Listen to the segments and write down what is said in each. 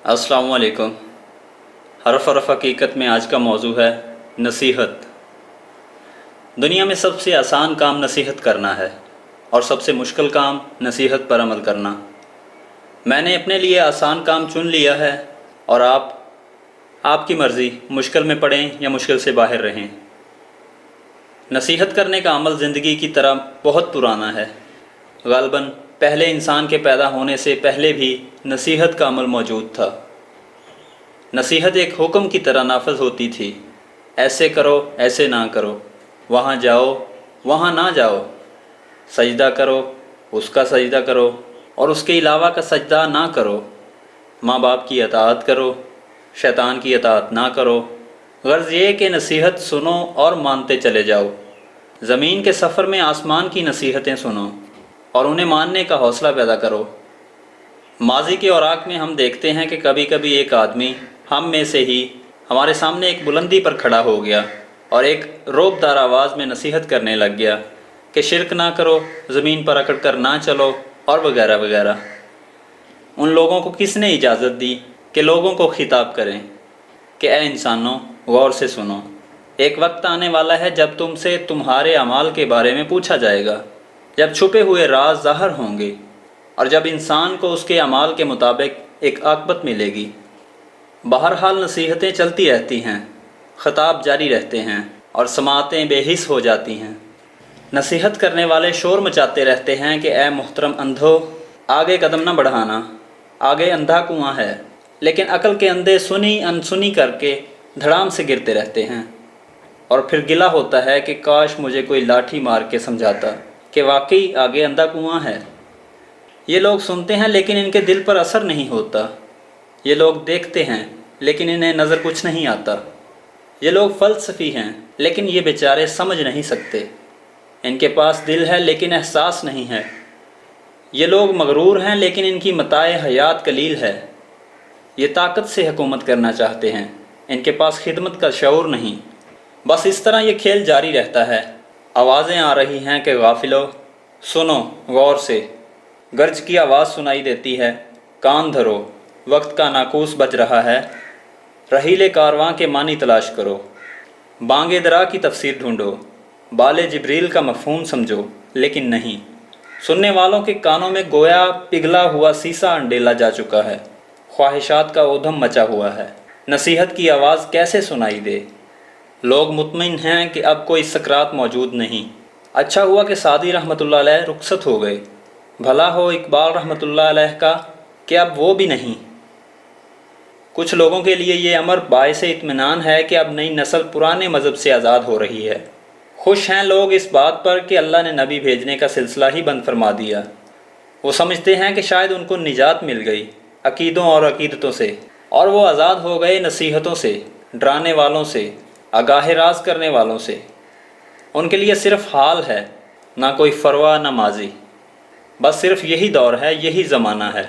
अस्सलाम वालेकुम। हरफ हकीकत में आज का मौजू है नसीहत। दुनिया में सबसे आसान काम नसीहत करना है और सबसे मुश्किल काम नसीहत पर अमल करना। मैंने अपने लिए आसान काम चुन लिया है और आपकी मर्ज़ी, मुश्किल में पड़ें या मुश्किल से बाहर रहें। नसीहत करने का अमल ज़िंदगी की तरह बहुत पुराना है। ग़ालिबन पहले इंसान के पैदा होने से पहले भी नसीहत का अमल मौजूद था। नसीहत एक हुक्म की तरह नाफज होती थी। ऐसे करो, ऐसे ना करो, वहाँ जाओ, वहाँ ना जाओ, सजदा करो, उसका सजदा करो और उसके अलावा का सजदा ना करो, माँ बाप की अताअत करो, शैतान की अताअत ना करो। गर्ज़ ये कि नसीहत सुनो और मानते चले जाओ। ज़मीन के सफ़र में आसमान की नसीहतें सुनो और उन्हें मानने का हौसला पैदा करो। माजी के औराक में हम देखते हैं कि कभी कभी एक आदमी हम में से ही हमारे सामने एक बुलंदी पर खड़ा हो गया और एक रोबदार आवाज़ में नसीहत करने लग गया कि शिरक ना करो, ज़मीन पर अकड़ कर ना चलो और वगैरह वगैरह। उन लोगों को किसने इजाज़त दी कि लोगों को खिताब करें कि ए इंसानों, गौर से सुनो, एक वक्त आने वाला है जब तुमसे तुम्हारे अमाल के बारे में पूछा जाएगा, जब छुपे हुए राज ज़ाहिर होंगे और जब इंसान को उसके अमाल के मुताबिक एक आक़िबत मिलेगी। बहरहाल नसीहतें चलती रहती हैं, ख़िताब जारी रहते हैं और समाअतें बेहिस हो जाती हैं। नसीहत करने वाले शोर मचाते रहते हैं कि ए मुहतरम अंधो, आगे कदम न बढ़ाना, आगे अंधा कुआं है। लेकिन अक्ल के अंधे सुनी अनसुनी करके धड़ाम से गिरते रहते हैं और फिर गिला होता है कि काश मुझे कोई लाठी मार के समझाता कि वाकई आगे अंधा कुआं है। ये लोग सुनते हैं लेकिन इनके दिल पर असर नहीं होता। ये लोग देखते हैं लेकिन इन्हें नज़र कुछ नहीं आता। ये लोग फ़लसफ़ी हैं लेकिन ये बेचारे समझ नहीं सकते। इनके पास दिल है लेकिन एहसास नहीं है। ये लोग मगरूर हैं लेकिन इनकी मताए हयात कलील है। ये ताकत से हुकूमत करना चाहते हैं, इनके पास खिदमत का शऊर नहीं। बस इस तरह ये खेल जारी रहता है। आवाज़ें आ रही हैं कि गाफिलो सुनो गौर से। गर्ज की आवाज़ सुनाई देती है, कान धरो, वक्त का नाकूस बज रहा है। रहीले कारवां के मानी तलाश करो, बांगे दरा की तफसीर ढूंढो, बाले जिब्रील का मफ़हूम समझो। लेकिन नहीं, सुनने वालों के कानों में गोया पिघला हुआ सीसा अंडेला जा चुका है। ख्वाहिशात का ऊधम मचा हुआ है। नसीहत की आवाज़ कैसे सुनाई दे? लोग मुतमिन हैं कि अब कोई सकरात मौजूद नहीं। अच्छा हुआ कि सादी रहमतुल्लाह अलैह रुखसत हो गए। भला हो इकबाल रहमतुल्लाह अलैह का कि अब वो भी नहीं। कुछ लोगों के लिए ये अमर बाइस इत्मीनान है कि अब नई नस्ल पुराने मज़हब से आज़ाद हो रही है। खुश हैं लोग इस बात पर कि अल्लाह ने नबी भेजने का सिलसिला ही बंद फरमा दिया। वो समझते हैं कि शायद उनको निजात मिल गई अकीदों और अकीदतों से और वो आज़ाद हो गए नसीहतों से, डराने वालों से, आगाह राज करने वालों से। उनके लिए सिर्फ़ हाल है, ना कोई फ़रवा ना माजी। बस सिर्फ़ यही दौर है, यही ज़माना है।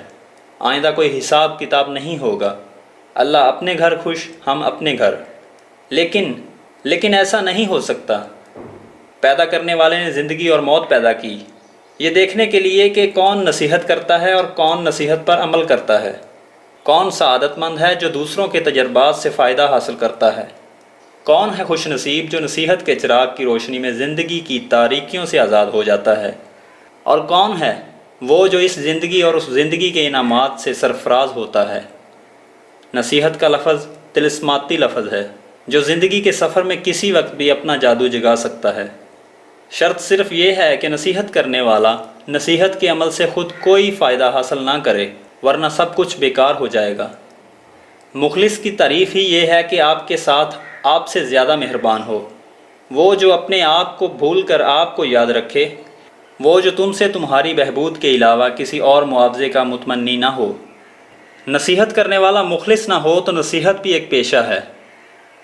आइंदा कोई हिसाब किताब नहीं होगा। अल्लाह अपने घर खुश, हम अपने घर। लेकिन ऐसा नहीं हो सकता। पैदा करने वाले ने ज़िंदगी और मौत पैदा की ये देखने के लिए कि कौन नसीहत करता है और कौन नसीहत पर अमल करता है। कौन सआदतमंद है जो दूसरों के तजर्बात से फ़ायदा हासिल करता है। कौन है खुश नसीब जो नसीहत के चिराग की रोशनी में ज़िंदगी की तारीकियों से आज़ाद हो जाता है। और कौन है वो जो इस ज़िंदगी और उस ज़िंदगी के इनामात से सरफराज होता है। नसीहत का लफ्ज़ तिलिस्माती लफ्ज़ है जो ज़िंदगी के सफ़र में किसी वक्त भी अपना जादू जगा सकता है। शर्त सिर्फ़ ये है कि नसीहत करने वाला नसीहत के अमल से ख़ुद कोई फ़ायदा हासिल ना करे, वरना सब कुछ बेकार हो जाएगा। मुखलिस की तारीफ़ ही ये है कि आपके साथ आपसे ज़्यादा मेहरबान हो, वो जो अपने आप को भूल कर आपको याद रखे, वो जो तुमसे तुम्हारी बहबूद के अलावा किसी और मुआवजे का मुतमन्नी ना हो। नसीहत करने वाला मुखलिस ना हो तो नसीहत भी एक पेशा है।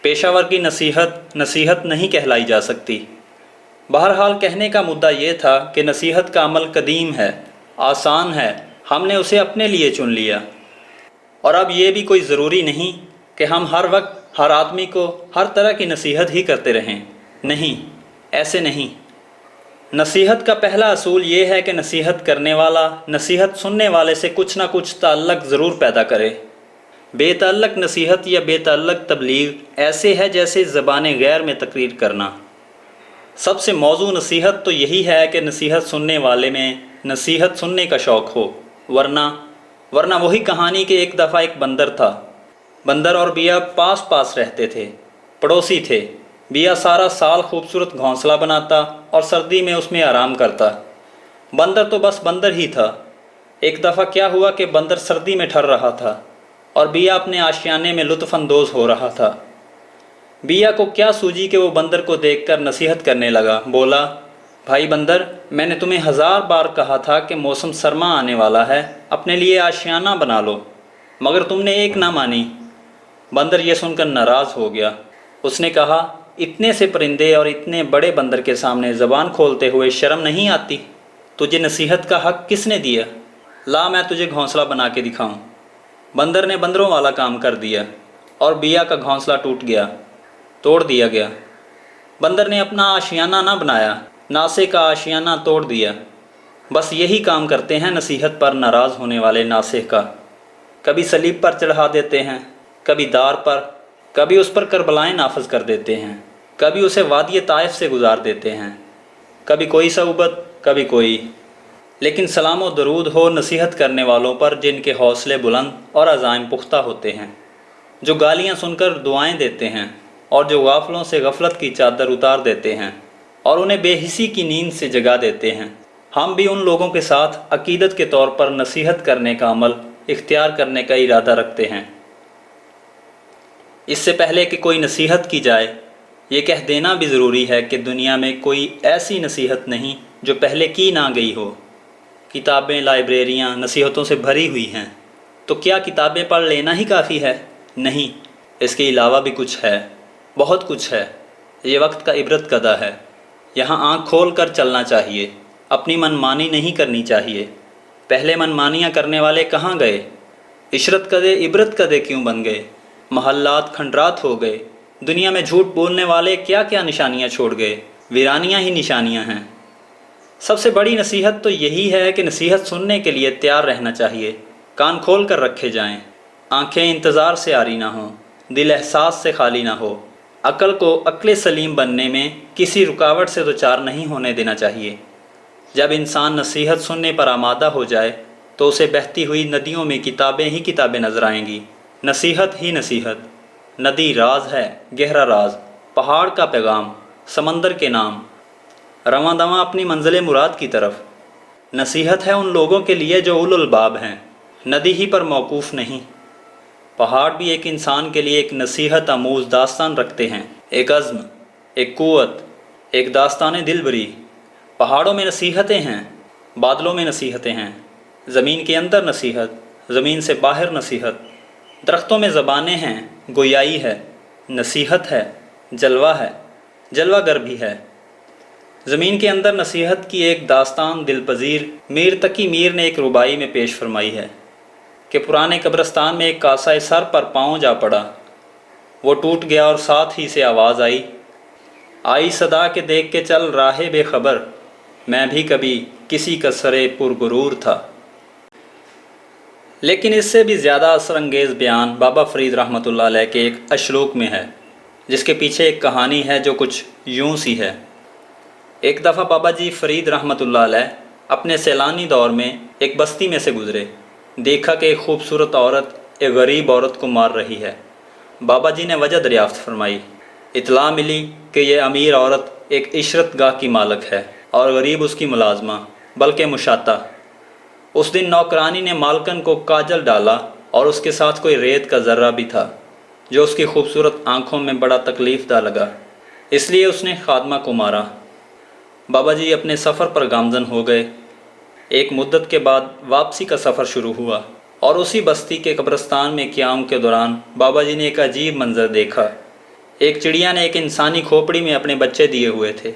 पेशावर की नसीहत नहीं कहलाई जा सकती। बहरहाल कहने का मुद्दा ये था कि नसीहत का अमल कदीम है, आसान है, हमने उसे अपने लिए चुन लिया। और अब ये भी कोई ज़रूरी नहीं कि हम हर वक्त हर आदमी को हर तरह की नसीहत ही करते रहें। नहीं, ऐसे नहीं। नसीहत का पहला असूल ये है कि नसीहत करने वाला नसीहत सुनने वाले से कुछ ना कुछ ताल्लुक़ ज़रूर पैदा करे। बेतअल्लक नसीहत या बेतअल्लक तबलीग ऐसे है जैसे ज़बान गैर में तकरीर करना। सबसे मौजू नसीहत तो यही है कि नसीहत सुनने वाले में नसीहत सुनने का शौक़ हो, वरना वही कहानी कि एक दफ़ा एक बंदर था। बंदर और बिया पास पास रहते थे, पड़ोसी थे। बिया सारा साल खूबसूरत घोंसला बनाता और सर्दी में उसमें आराम करता। बंदर तो बस बंदर ही था। एक दफ़ा क्या हुआ कि बंदर सर्दी में ठर रहा था और बिया अपने आशियाने में लुत्फ़अंदोज़ हो रहा था। बिया को क्या सूझी कि वो बंदर को देखकर नसीहत करने लगा। बोला, भाई बंदर, मैंने तुम्हें 1000 बार कहा था कि मौसम सरमा आने वाला है, अपने लिए आशियाना बना लो, मगर तुमने एक ना मानी। बंदर ये सुनकर नाराज़ हो गया। उसने कहा, इतने से परिंदे और इतने बड़े बंदर के सामने ज़बान खोलते हुए शर्म नहीं आती? तुझे नसीहत का हक़ किसने दिया? ला मैं तुझे घोंसला बना के दिखाऊं। बंदर ने बंदरों वाला काम कर दिया और बिया का घोंसला टूट गया, तोड़ दिया गया। बंदर ने अपना आशियाना ना बनाया, नासे का आशियाना तोड़ दिया। बस यही काम करते हैं नसीहत पर नाराज़ होने वाले नासे का। कभी सलीब पर चढ़ा देते हैं, कभी दार पर, कभी उस पर करबलाएँ नाफज कर देते हैं, कभी उसे वादी ताइफ से गुजार देते हैं, कभी कोई सऊबत, कभी कोई। लेकिन सलाम व दरूद हो नसीहत करने वालों पर जिनके हौसले बुलंद और अज़ाइम पुख्ता होते हैं, जो गालियाँ सुनकर दुआएं देते हैं और जो गाफलों से गफलत की चादर उतार देते हैं और उन्हें बेहिसी की नींद से जगा देते हैं। हम भी उन लोगों के साथ अकीदत के तौर पर नसीहत करने का अमल इख्तियार करने का इरादा रखते हैं। इससे पहले कि कोई नसीहत की जाए, ये कह देना भी ज़रूरी है कि दुनिया में कोई ऐसी नसीहत नहीं जो पहले की ना गई हो। किताबें, लाइब्रेरियाँ नसीहतों से भरी हुई हैं, तो क्या किताबें पढ़ लेना ही काफ़ी है? नहीं, इसके अलावा भी कुछ है, बहुत कुछ है। ये वक्त का इबरत कदा है। यहाँ आँख खोल कर चलना चाहिए, अपनी मनमानी नहीं करनी चाहिए। पहले मनमानियाँ करने वाले कहाँ गए? इशरत कदे इबरत कदे क्यों बन गए? महल्लात खंडरात हो गए। दुनिया में झूठ बोलने वाले क्या क्या निशानियाँ छोड़ गए? वीरानियाँ ही निशानियाँ हैं। सबसे बड़ी नसीहत तो यही है कि नसीहत सुनने के लिए तैयार रहना चाहिए। कान खोल कर रखे जाएं, आंखें इंतज़ार से आरी ना हों, दिल एहसास से खाली ना हो। अक्ल को अक्ल सलीम बनने में किसी रुकावट से दोचार नहीं होने देना चाहिए। जब इंसान नसीहत सुनने पर आमादा हो जाए तो उसे बहती हुई नदियों में किताबें ही किताबें नजर आएंगी, नसीहत ही नसीहत। नदी राज है, गहरा राज, पहाड़ का पैगाम, समंदर के नाम, रवां दवां अपनी मंजिल मुराद की तरफ। नसीहत है उन लोगों के लिए जो उलुल बाब हैं, नदी ही पर मौकूफ़ नहीं। पहाड़ भी एक इंसान के लिए एक नसीहत आमूज़ दास्तान रखते हैं, एक अज़्म, एक क़ुव्वत, एक दास्तान दिलबरी। पहाड़ों में नसीहतें हैं, बादलों में नसीहतें हैं, ज़मीन के अंदर नसीहत, ज़मीन से बाहर नसीहत। दरख्तों में ज़बानें हैं, गोयाई है, नसीहत है, जलवा है, जलवागर भी है। ज़मीन के अंदर नसीहत की एक दास्तान दिलपजीर मीर तकी मीर ने एक रुबाई में पेश फरमाई है कि पुराने कब्रस्तान में एक कासा सर पर पाँव जा पड़ा। वो टूट गया और साथ ही से आवाज़ आई सदा के देख के चल राहे बेखबर, मैं भी कभी किसी का सरे पुरगुरूर था। लेकिन इससे भी ज़्यादा असरअंगेज़ बयान बाबा फ़रीद रहमतुल्लाह अलैह के एक अशलोक में है, जिसके पीछे एक कहानी है जो कुछ यूं सी है। एक दफ़ा बाबा जी फ़रीद रहमतुल्लाह अलैह अपने सैलानी दौर में एक बस्ती में से गुज़रे। देखा कि एक खूबसूरत औरत एक गरीब औरत को मार रही है। बाबा जी ने वजह दरियाफ़्त फरमाई। इतला मिली कि यह अमीर औरत एक इशरत गाह की मालक है और गरीब उसकी मुलाजमा, बल्कि मुशाता। उस दिन नौकरानी ने मालकन को काजल डाला और उसके साथ कोई रेत का ज़र्रा भी था, जो उसकी खूबसूरत आँखों में बड़ा तकलीफ़दा लगा। इसलिए उसने खादमा को मारा। बाबा जी अपने सफ़र पर गामज़न हो गए। एक मुद्दत के बाद वापसी का सफ़र शुरू हुआ और उसी बस्ती के कब्रिस्तान में क़याम के दौरान बाबा जी ने एक अजीब मंज़र देखा। एक चिड़िया ने एक इंसानी खोपड़ी में अपने बच्चे दिए हुए थे।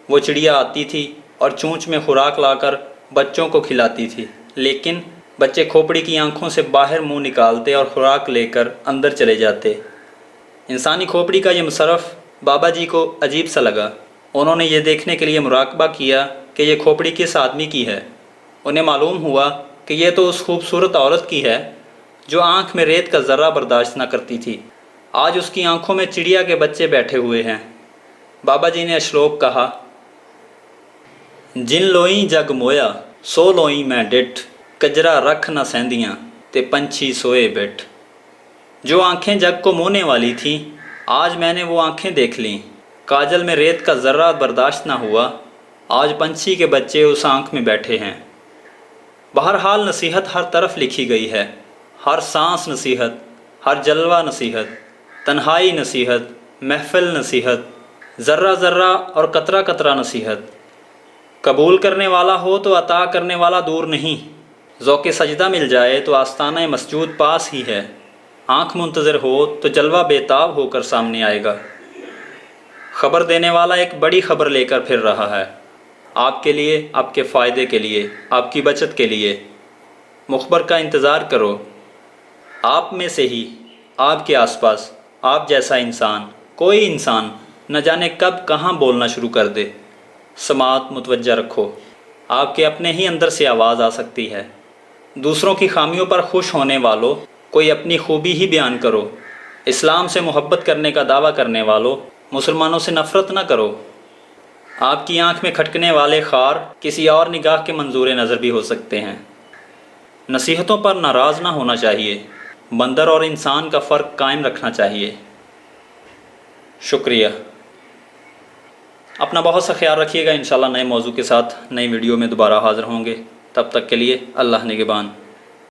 वो चिड़िया आती थी और चोंच में खुराक लाकर बच्चों को खिलाती थी, लेकिन बच्चे खोपड़ी की आंखों से बाहर मुंह निकालते और खुराक लेकर अंदर चले जाते। इंसानी खोपड़ी का ये मुसरफ़ बाबा जी को अजीब सा लगा। उन्होंने ये देखने के लिए मुराकबा किया कि ये खोपड़ी किस आदमी की है। उन्हें मालूम हुआ कि यह तो उस खूबसूरत औरत की है جو آنکھ میں ریت کا ذرہ برداشت نہ کرتی تھی، آج اس کی آنکھوں میں چڑیا کے بچے بیٹھے ہوئے ہیں۔ بابا جی نے اشلوک کہا، جن لوئیں جگ مویا سو لوئیں میں ڈٹھ، کجرا رکھ نہ سہندیاں تے پنچھی سوئے بیٹھ۔ جو آنکھیں جگ کو مونے والی تھیں، آج میں نے وہ آنکھیں دیکھ لیں۔ کاجل میں ریت کا ذرہ برداشت نہ ہوا، آج پنچھی کے بچے اس آنکھ میں بیٹھے ہیں۔ بہرحال نصیحت ہر طرف لکھی گئی ہے، ہر سانس نصیحت، ہر جلوہ نصیحت، تنہائی نصیحت، محفل نصیحت، ذرہ ذرہ اور قطرہ قطرہ نصیحت۔ قبول کرنے والا ہو تو عطا کرنے والا دور نہیں، ذوق سجدہ مل جائے تو آستانہ مسجود پاس ہی ہے، آنکھ منتظر ہو تو جلوہ بےتاب ہو کر سامنے آئے گا۔ خبر دینے والا ایک بڑی خبر لے کر پھر رہا ہے، آپ کے لیے، آپ کے فائدے کے لیے، آپ کی بچت کے لیے۔ مخبر کا انتظار کرو، آپ میں سے ہی، آپ کے آس پاس، آپ جیسا انسان، کوئی انسان نہ جانے کب کہاں بولنا شروع کر دے۔ سماعت متوجہ رکھو، آپ کے اپنے ہی اندر سے آواز آ سکتی ہے۔ دوسروں کی خامیوں پر خوش ہونے والوں، کوئی اپنی خوبی ہی بیان کرو۔ اسلام سے محبت کرنے کا دعویٰ کرنے والوں، مسلمانوں سے نفرت نہ کرو۔ آپ کی آنکھ میں کھٹکنے والے خار کسی اور نگاہ کے منظور نظر بھی ہو سکتے ہیں۔ نصیحتوں پر ناراض نہ ہونا چاہیے، بندر اور انسان کا فرق قائم رکھنا چاہیے۔ شکریہ۔ اپنا بہت سا خیال رکھیے گا، انشاءاللہ نئے موضوع کے ساتھ نئی ویڈیو میں دوبارہ حاضر ہوں گے۔ تب تک کے لیے اللہ نگہبان۔